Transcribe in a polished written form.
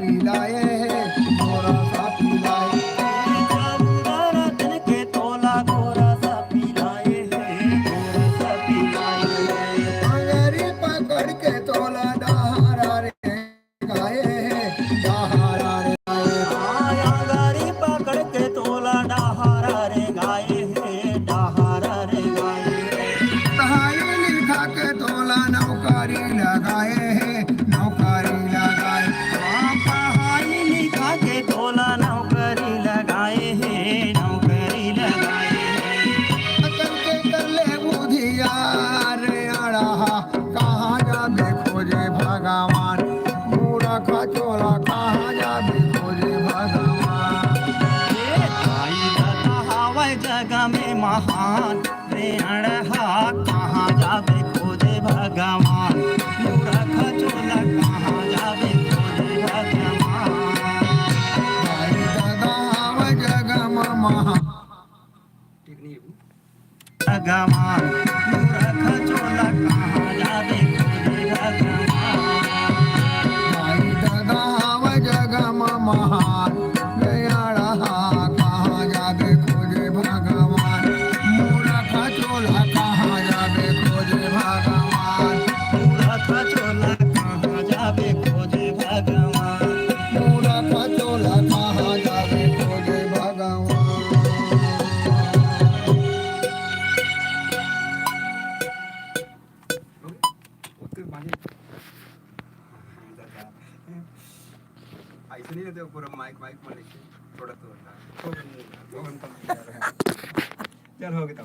पिलाए थोड़ा सा पिलाए। रतन के तोला थोड़ा सा पिलाए है, थोड़ा सा पिलाए। अंगरी पकड़ के तोला डहारा रे गाए डहारा रे आया गारी पकड़ के तोला डहारा रे गाए है, डहारा रे गाए है। पढ़ाई लिखा के तोला नौकरी लगाए नौकरी लगाए। पढ़ाई लिखा के तोला नौकरी लगाए है, नौकरी लगाए है। अकल के कर ले बुधियार अड़हा कहाँ जाबे खोजे भगवान मूर्ख चोला कहाँ जाबे खोजे भगवान। आई बतावे जग में महान रे अड़हा कहाँ जाबे खोजे भगवान, मूर्ख चोला कहाँ जाबे खोजे भगवान। भाई दादा आव जग महा भगवान मूर्ख चोला कहाँ जाबे खोजे भगवान। भाई दादा आव जग महान अड़हा कहाँ जाबे खोजे भगवान मूर्ख चोला कहाँ जाबे खोजे भगवान। मूर्ख चोला कहाँ जाबे खोजे भगवान। मूर्ख चोला कहाँ जाबे खोजे भगवान। ऐसे नहीं रहते पूरा माइक माइक में थोड़ा थोड़ा चल हो गया।